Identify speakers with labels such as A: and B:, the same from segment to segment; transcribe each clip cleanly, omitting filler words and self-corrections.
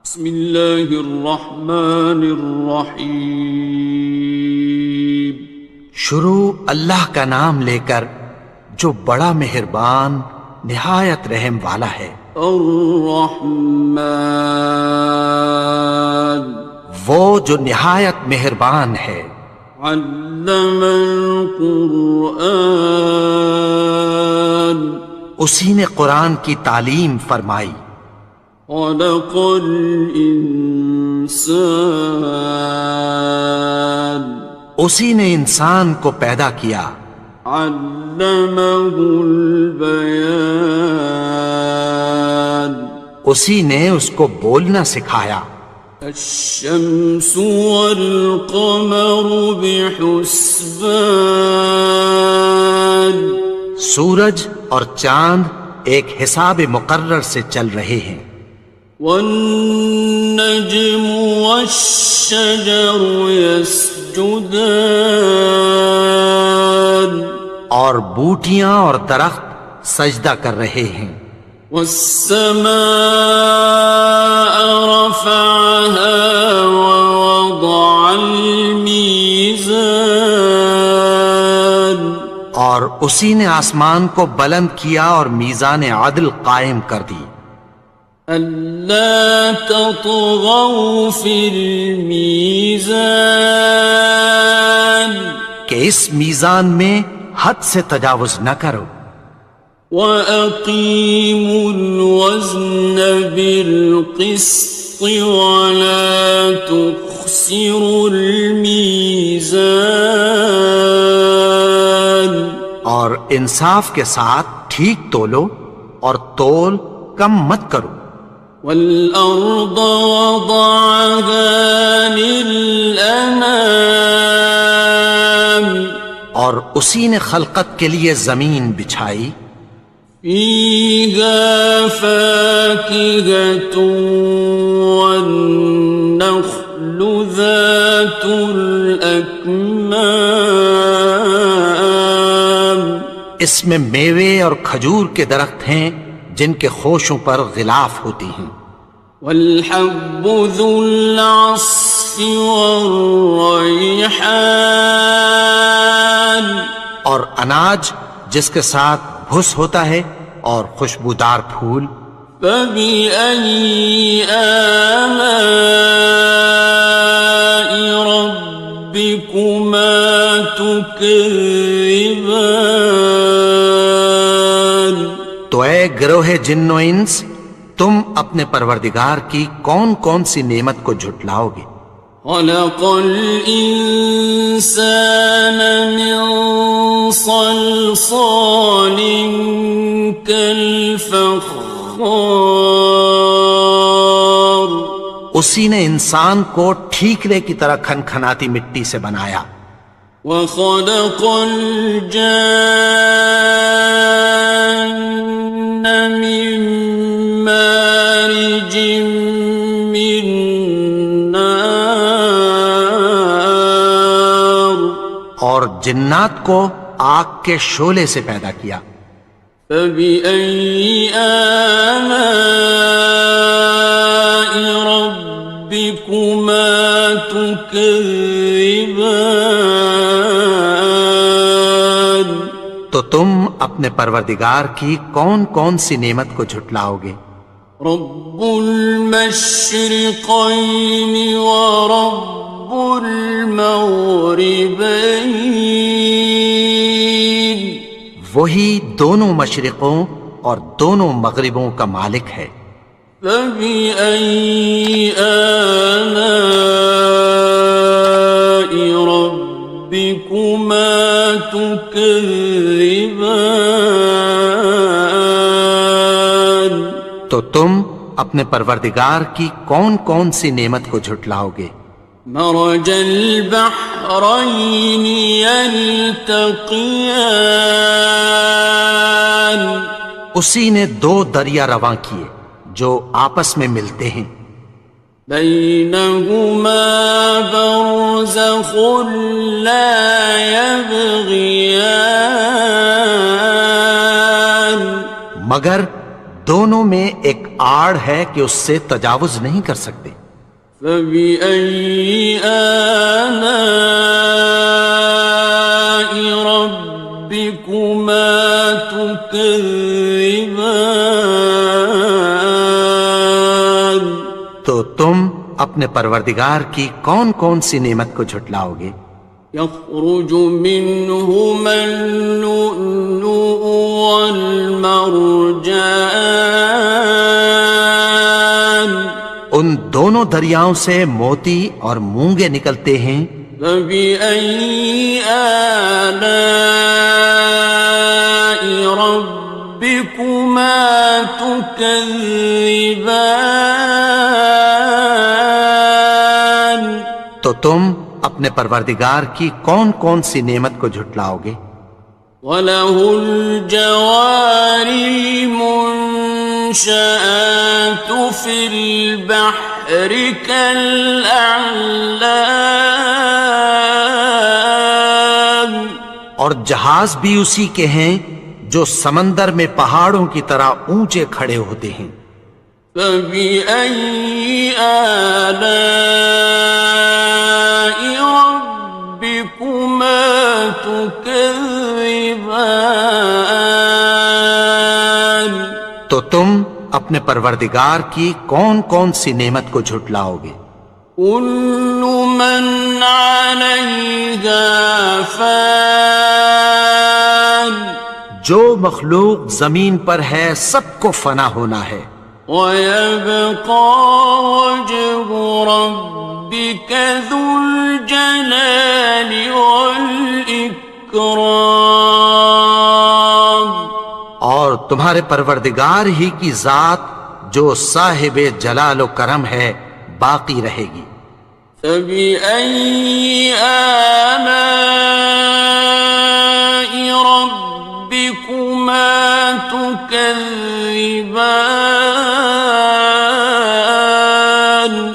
A: بسم اللہ الرحمن الرحیم۔
B: شروع اللہ کا نام لے کر جو بڑا مہربان نہایت رحم والا ہے۔
A: الرحمن،
B: وہ جو نہایت مہربان ہے۔
A: علم القرآن،
B: اسی نے قرآن کی تعلیم فرمائی۔
A: خلق الانسان،
B: اسی نے انسان کو پیدا کیا۔
A: علمہ البیان،
B: اسی نے اس کو بولنا سکھایا۔
A: الشمس والقمر بحسبان،
B: سورج اور چاند ایک حساب مقرر سے چل رہے ہیں۔
A: والنجم والشجر يسجدان،
B: اور بوٹیاں اور درخت سجدہ کر رہے ہیں۔
A: والسماء رفعها ووضع الميزان،
B: اور اسی نے آسمان کو بلند کیا اور میزان عدل قائم کر دی۔
A: ألا تطغوا في الميزان،
B: کہ اس میزان میں حد سے تجاوز نہ کرو۔
A: وَأَقِيمُوا الْوَزْنَ بِالْقِسْطِ وَلَا تُخْسِرُوا الْمِيزَانَ،
B: اور انصاف کے ساتھ ٹھیک تولو اور تول کم مت کرو۔
A: وَالْأَرْضَ وَضَعَهَا لِلْأَنَامِ،
B: اور اسی نے خلقت کے لیے زمین بچھائی۔
A: فِيهَا فَاكِهَةٌ وَالنَّخْلُ ذَاتُ الْأَكْمَامِ،
B: اس میں میوے اور کھجور کے درخت ہیں جن کے خوشوں پر غلاف ہوتی ہیں۔
A: وَالْحَبُّ ذُو الْعَصْفِ وَالرَّيْحَانِ،
B: اور اناج جس کے ساتھ بھس ہوتا ہے اور خوشبودار پھول۔
A: فَبِأَيِّ آلَاءِ رَبِّكُمَا تُكَذِّبَانِ،
B: تو اے گروہ جن و انس، تم اپنے پروردگار کی کون کون سی نعمت کو جھٹلاؤ گے؟
A: خَلَقَ الْإِنسَانَ مِنْ صَلْصَالٍ كَالْفَخَّارِ،
B: اسی نے انسان کو ٹھیکرے کی طرح کھنکھناتی مٹی سے بنایا۔
A: وَخَلَقَ الْجَانَّ مِن مَّارِجٍ مِّن نَّارٍ،
B: اور جنات کو آگ کے شعلے سے پیدا کیا۔
A: فَبِأَيِّ آلَاءِ رَبِّكُمَا تُكَذِّبَانِ،
B: تو تم اپنے پروردگار کی کون کون سی نعمت کو جھٹلاؤ گے؟
A: رب المشرقین ورب المغربین،
B: وہی دونوں مشرقوں اور دونوں مغربوں کا مالک ہے۔
A: فَبِأَيِّ آلَاءِ رَبِّكُمَا تُكَذِّبَانِ،
B: تو تم اپنے پروردگار کی کون کون سی نعمت کو جھٹلاؤ گے؟
A: مرج البحرین یلتقیان،
B: اسی نے دو دریا رواں کیے جو آپس میں ملتے ہیں۔
A: بینہما برزخ لا یبغیان،
B: مگر دونوں میں ایک آڑ ہے کہ اس سے تجاوز نہیں کر سکتے۔
A: فبأي آلاء ربكما تكذبان؟
B: تو تم اپنے پروردگار کی کون کون سی نعمت کو جھٹلاؤ گے؟
A: يخرج منهما اللؤلؤ والمرجان،
B: ان دونوں دریاؤں سے موتی اور مونگے نکلتے ہیں۔
A: فبأي آلاء ربكما تكذبان؟
B: تو تم اپنے پروردگار کی کون کون سی نعمت کو جھٹلاؤ گے؟
A: وَلَهُ الْجَوَارِ الْمُنشَآتُ فِي الْبَحْرِ كَالْأَعْلَامِ،
B: اور جہاز بھی اسی کے ہیں جو سمندر میں پہاڑوں کی طرح اونچے کھڑے ہوتے ہیں۔
A: فَبِأَيِّ آلَاءِ رَبِّكُمَا تُكَذِّبَانِ؟
B: تو تم اپنے پروردگار کی کون کون سی نعمت کو جھٹلاؤ گے؟
A: كُلُّ مَنْ عَلَيْهَا فَانٍ،
B: جو مخلوق زمین پر ہے سب کو فنا ہونا ہے۔
A: وَيَبْقَى وَجْهُ رَبِّكَ ذُو الْجَلَالِ وَالْإِكْرَامِ،
B: اور تمہارے پروردگار ہی کی ذات جو صاحب جلال و کرم ہے باقی رہے گی۔
A: فَبِأَيِّ آلَاءِ رَبِّكُمَا تُكَذِّبَانِ؟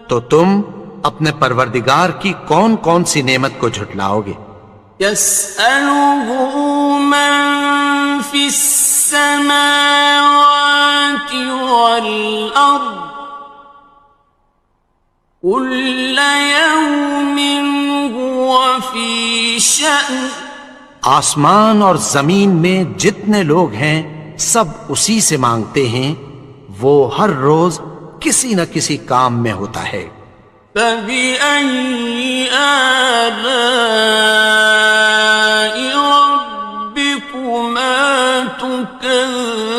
B: تو تم اپنے پروردگار کی کون کون سی نعمت کو جھٹلاؤ گے؟
A: يَسْأَلُهُ مَن فِي السَّمَاوَاتِ وَالْأَرْضِ كُلَّ يَوْمٍ هُوَ فِي شَأْنٍ،
B: آسمان اور زمین میں جتنے لوگ ہیں سب اسی سے مانگتے ہیں، وہ ہر روز کسی نہ کسی کام میں ہوتا ہے۔
A: فَبِأَيِّ آلَاءِ رَبِّكُمَا تُكَذِّبَانِ؟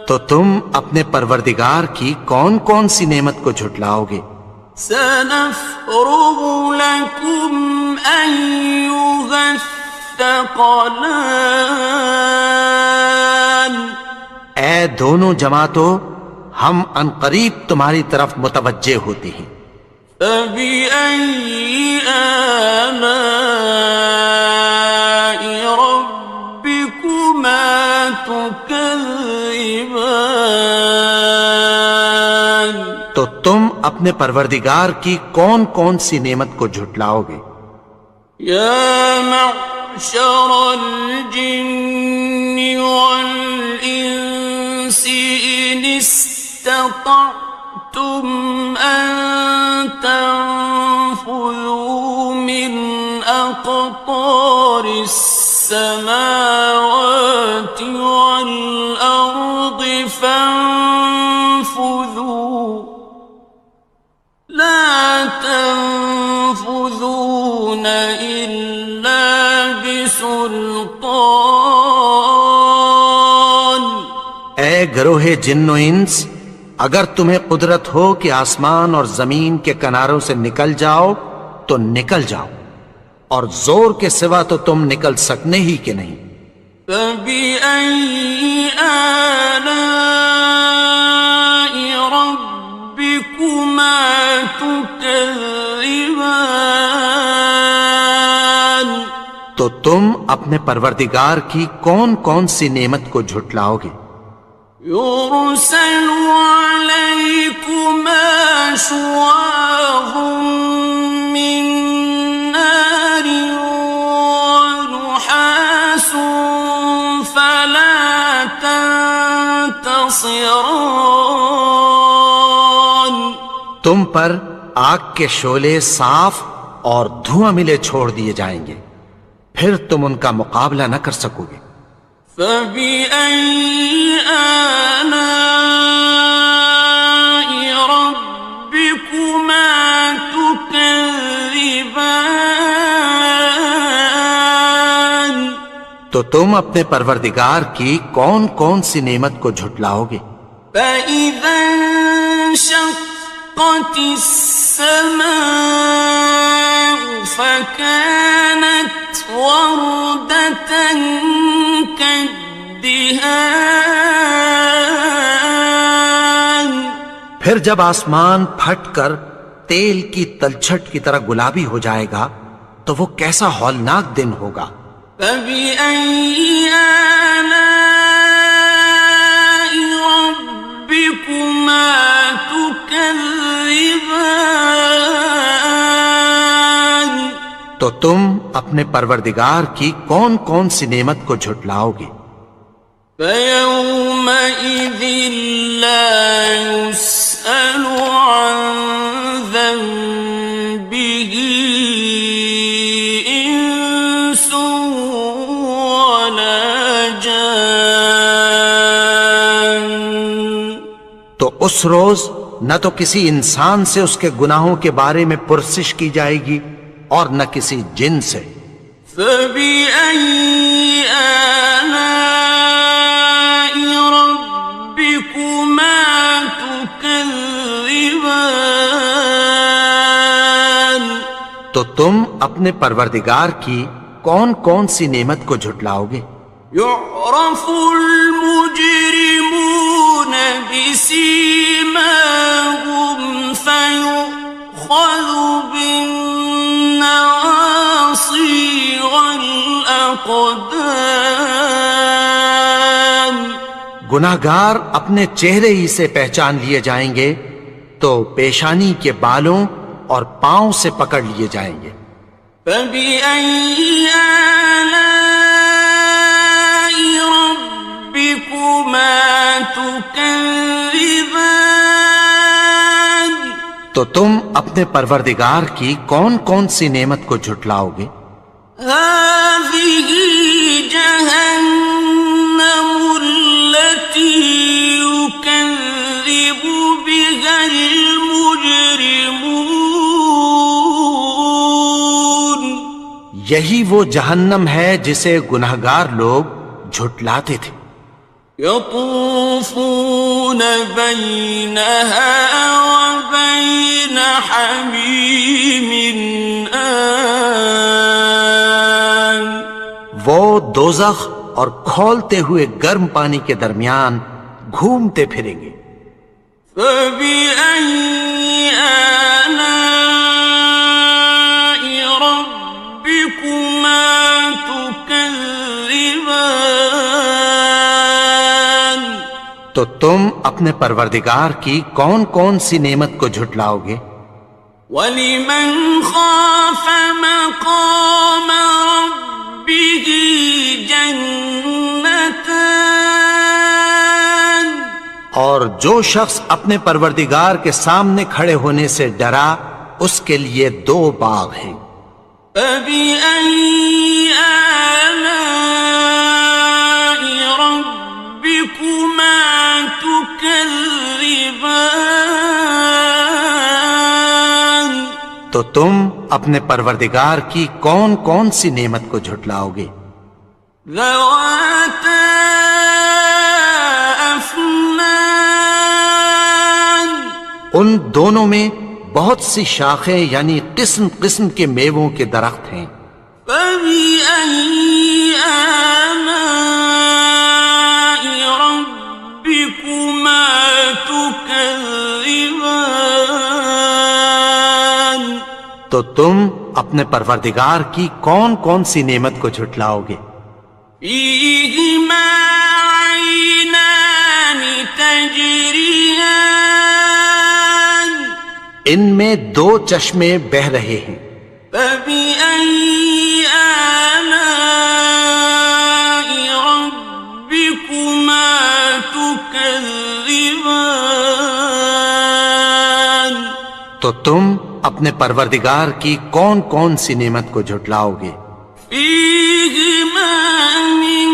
B: تو تم اپنے پروردگار کی کون کون سی نعمت کو جھٹلاؤ گے؟
A: سَنَفْرُغُ لَكُمْ أَيُّهَ الثَّقَلَانِ،
B: اے دونوں جماعتوں، ہم عنقریب تمہاری طرف متوجہ ہوتے ہیں۔
A: فَبِأَيِّ آلَاءِ رَبِّكُمَا تُكَذِّبَانِ؟
B: تو تم اپنے پروردگار کی کون کون سی نعمت کو جھٹلاؤ گے؟
A: يَا مَعْشَرَ الْجِنِّ وَالْإِنسِ إِنِ اسْتَطَعْتُمْ أَن تَنفُذُوا مِنْ أَقْطَارِ السَّمَاوَاتِ وَالْأَرْضِ فَانفُذُوا لَا تَنفُذُونَ إِلَّا بِسُلْطَانٍ۔
B: اے گروہ جن و انس، اگر تمہیں قدرت ہو کہ آسمان اور زمین کے کناروں سے نکل جاؤ تو نکل جاؤ، اور زور کے سوا تو تم نکل سکنے ہی کہ نہیں۔
A: فَبِأَيِّ آلَاءِ رَبِّكُمَا تُكَذِّبَانِ؟
B: تو تم اپنے پروردگار کی کون کون سی نعمت کو جھٹلاؤ گے؟
A: يُرْسَلُ عَلَيْكُمَا شُوَاظٌ مِّن نَّارٍ وَنُحَاسٌ فَلَا ينتصران.
B: تم پر آگ کے شعلے صاف اور دھواں ملے چھوڑ دیے جائیں گے، پھر تم ان کا مقابلہ نہ کر سکو گے۔
A: فبأي آلاء ربكما تكذبان.
B: تو تم اپنے پروردگار کی کون کون سی نعمت کو جھٹلاؤ گے؟
A: فإذا انشقت السماء فكانت وردة كالدهان.
B: پھر جب آسمان پھٹ کر تیل کی تلچھٹ کی طرح گلابی ہو جائے گا تو وہ کیسا ہولناک دن ہوگا۔
A: فبأي آلاء ربكما تكذبان.
B: تو تم اپنے پروردگار کی کون کون سی نعمت کو جھٹلاؤ گے؟
A: فيومئذ لا يسأل عن ذنبه إنس ولا جان.
B: تو اس روز نہ تو کسی انسان سے اس کے گناہوں کے بارے میں پرسش کی جائے گی اور نہ کسی جن سے۔
A: فبأي آلاء ربكما تكذبان.
B: تو تم اپنے پروردگار کی کون کون سی نعمت کو جھٹلاؤ گے؟
A: يعرف المجرمون بسيماهم فيؤخذ بالنواصي والأقدام.
B: گناہگار اپنے چہرے ہی سے پہچان لیے جائیں گے تو پیشانی کے بالوں اور پاؤں سے پکڑ لیے جائیں گے۔
A: فبأي آلاء ربكما تكذبان.
B: تو تم اپنے پروردگار کی کون کون سی نعمت کو جھٹلاؤ گے؟
A: هذه جهنم التي يكذب بها المجرمون.
B: یہی وہ جہنم ہے جسے گناہگار لوگ جھٹلاتے تھے۔
A: يطوفون بينها وبين حميم آن.
B: وہ دوزخ اور کھولتے ہوئے گرم پانی کے درمیان گھومتے پھریں گے۔
A: فبأي آلاء ربكما تكذبان.
B: تو تم اپنے پروردگار کی کون کون سی نعمت کو جھٹلاؤ گے؟
A: وَلِمَنْ خَافَ مَقَامَ رَبِّهِ جَنَّتَانِ.
B: اور جو شخص اپنے پروردگار کے سامنے کھڑے ہونے سے ڈرا اس کے لیے دو باغ ہیں۔
A: فَبِأَيِّ آلَاءِ رَبِّكُمَا تُكَذِّبَانِ.
B: تو تم اپنے پروردگار کی کون کون سی نعمت کو جھٹلاؤ گے؟
A: ذَوَاتَا أَفْنَانٍ.
B: ان دونوں میں بہت سی شاخیں یعنی قسم قسم کے میووں کے درخت ہیں۔
A: فَبِأَيِّ آلَاءِ رَبِّكُمَا تُكَذِّبَانِ.
B: تو تم اپنے پروردگار کی کون کون سی نعمت کو جھٹلاؤ گے؟
A: فِيهِمَا عَيْنَانِ تَجْرِيَانِ.
B: ان میں دو چشمے بہہ رہے ہیں۔
A: فَبِأَيِّ آلَاءِ رَبِّكُمَا تُكَذِّبَانِ. تكذبان
B: تو تم اپنے پروردگار کی کون کون سی نعمت کو جھٹلاؤ گے؟
A: فيهما من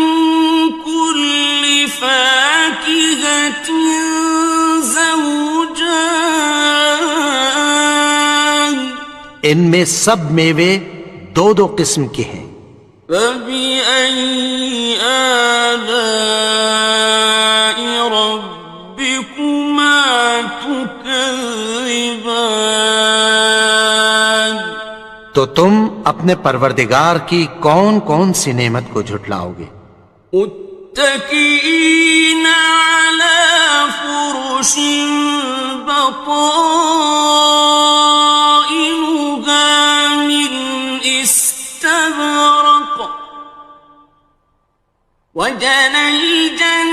A: كل فاكهة زوجان
B: ان میں سب میوے دو دو قسم کے ہیں۔
A: فبأي آلاء ربكما تكذبان
B: تو تم اپنے پروردگار کی کون کون سی نعمت کو جھٹلاؤ گے؟
A: متكئين على فرش بطائنها من استبرق وجنى الجنتين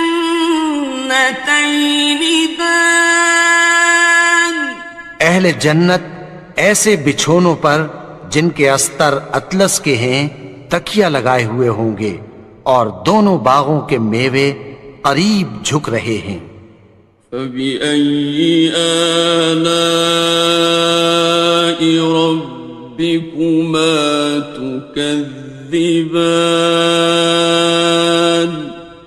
A: دان
B: اہل جنت ایسے بچھونوں پر جن کے استر اطلس کے ہیں تکیہ لگائے ہوئے ہوں گے، اور دونوں باغوں کے میوے قریب جھک رہے ہیں۔
A: فبأي آلاء ربكما تكذبان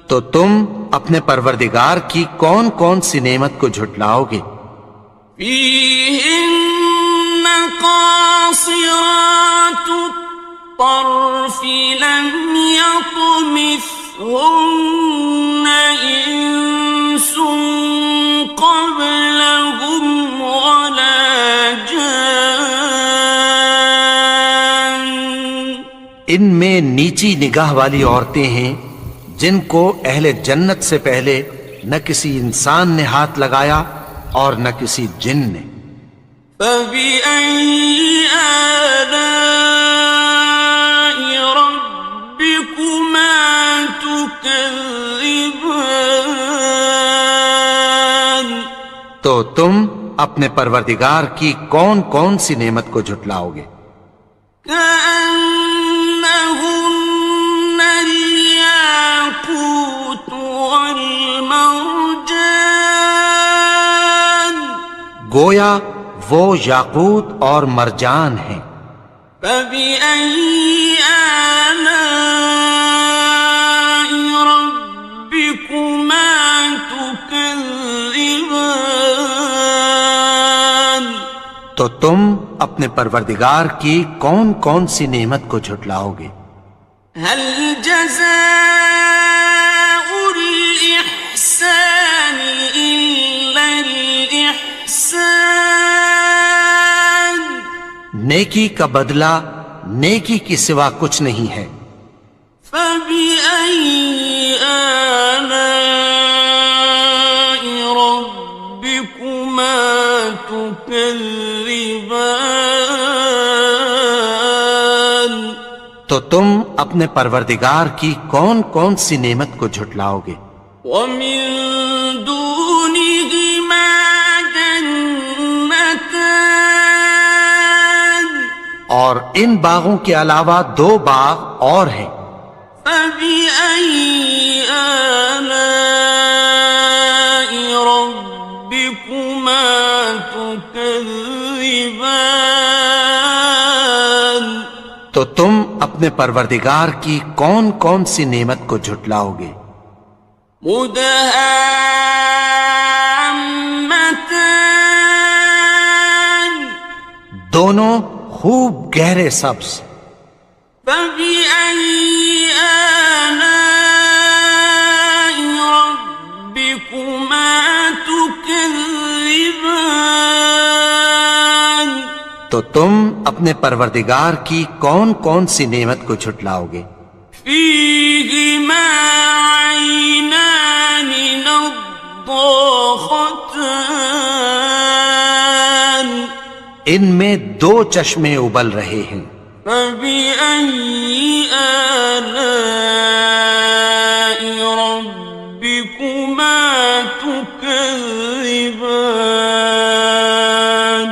B: تو تم اپنے پروردگار کی کون کون سی نعمت کو جھٹلاؤ گے؟
A: فيهن قاصرات الطرف لم يطمثهن إنس قبلهم ولا جان
B: ان میں نیچی نگاہ والی عورتیں ہیں جن کو اہل جنت سے پہلے نہ کسی انسان نے ہاتھ لگایا اور نہ کسی جن نے۔
A: فبأي آلاء ربكما تكذبان
B: تو تم اپنے پروردگار کی کون کون سی نعمت کو جھٹلاؤ گے؟
A: كأنهن الياقوت والمرجان
B: گویا وہ یاقوت اور مرجان ہیں۔
A: فبأي آلاء ربكما تكذبان
B: تو تم اپنے پروردگار کی کون کون سی نعمت کو جھٹلاؤ گے؟
A: هل جزاء الإحسان إلا الإحسان
B: نیکی کا بدلہ نیکی کی سوا کچھ نہیں ہے۔
A: فبأي آلاء ربكما تكذبان
B: تو تم اپنے پروردگار کی کون کون سی نعمت کو جھٹلاؤ گے؟
A: ومن دونهما جنتان
B: اور ان باغوں کے علاوہ دو باغ اور ہیں۔
A: فبأي آلاء ربكما تكذبان
B: تو تم اپنے پروردگار کی کون کون سی نعمت کو جھٹلاؤ گے؟
A: مدهامتان
B: دونوں خوب گہرے سبز۔
A: فبأي آلاء ربكما تكذبان
B: تو تم اپنے پروردگار کی کون کون سی نعمت کو جھٹلاؤ گے؟
A: فيهما عينان نضاختان
B: ان میں دو چشمے ابل رہے ہیں۔
A: فبأي آلاء ربكما تكذبان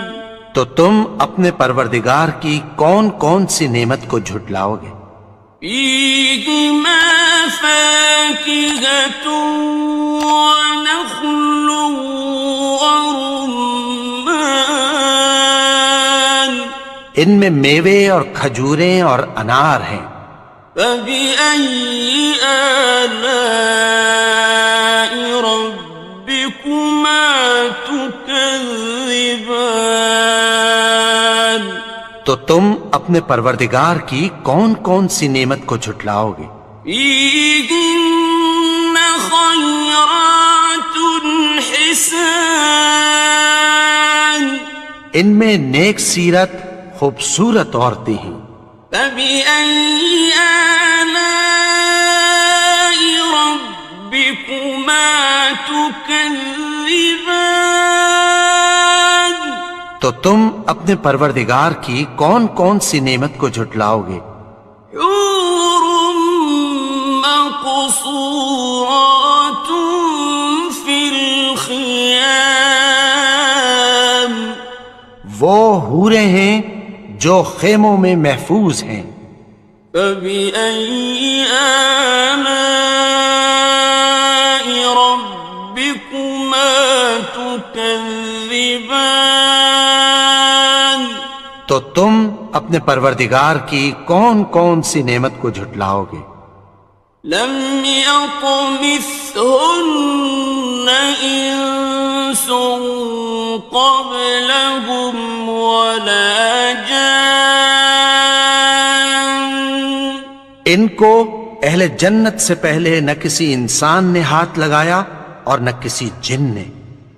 B: تو تم اپنے پروردگار کی کون کون سی نعمت کو جھٹلاؤ گے؟
A: فيهما فاكهة ونخل ورمان
B: ان میں میوے اور کھجوریں اور انار ہیں.
A: فبأي آلاء ربكما تكذبان
B: تو تم اپنے پروردگار کی کون کون سی نعمت کو جھٹلاؤ گے؟
A: فيهن خيرات حسان
B: ان میں نیک سیرت خوبصورت عورتیں ہیں.
A: فبأي آلاء ربكما تكذبان
B: تو تم اپنے پروردگار کی کون کون سی نعمت کو جھٹلاؤ گے؟
A: حور مقصورات في الخيام
B: وہ حوریں ہیں جو خیموں میں محفوظ ہیں.
A: فبأي آلاء ربكما تكذبان
B: تو تم اپنے پروردگار کی کون کون سی نعمت کو جھٹلاؤ گے؟
A: لم يطمثهن إنس قبلهم ولا جان
B: ان کو اہل جنت سے پہلے نہ کسی انسان نے ہاتھ لگایا اور نہ کسی جن نے.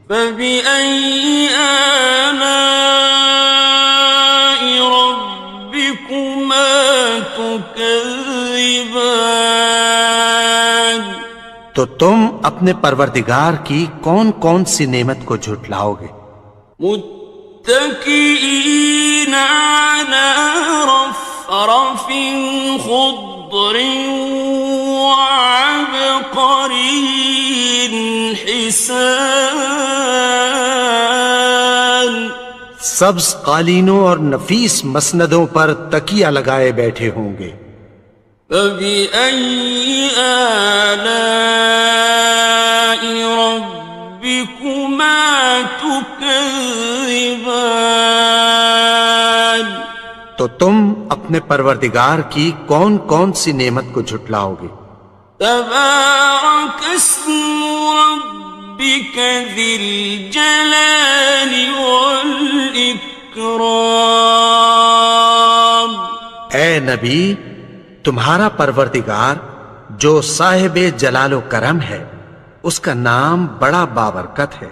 A: فبأي آلاء ربكما تكذبان
B: تو تم اپنے پروردگار کی کون کون سی نعمت کو جھٹلاؤ گے؟
A: متكئين على رفرف خضر وعبقري حسان
B: سبز قالینوں اور نفیس مسندوں پر تکیہ لگائے بیٹھے ہوں گے.
A: فبأي آلاء ربكما تكذبان
B: تو تم اپنے پروردگار کی کون کون سی نعمت کو جھٹلاؤ گے؟
A: تبارك اسم ربك ذي الجلال والإكرام
B: اے نبی، تمہارا پروردگار جو صاحب جلال و کرم ہے، اس کا نام بڑا بابرکت ہے.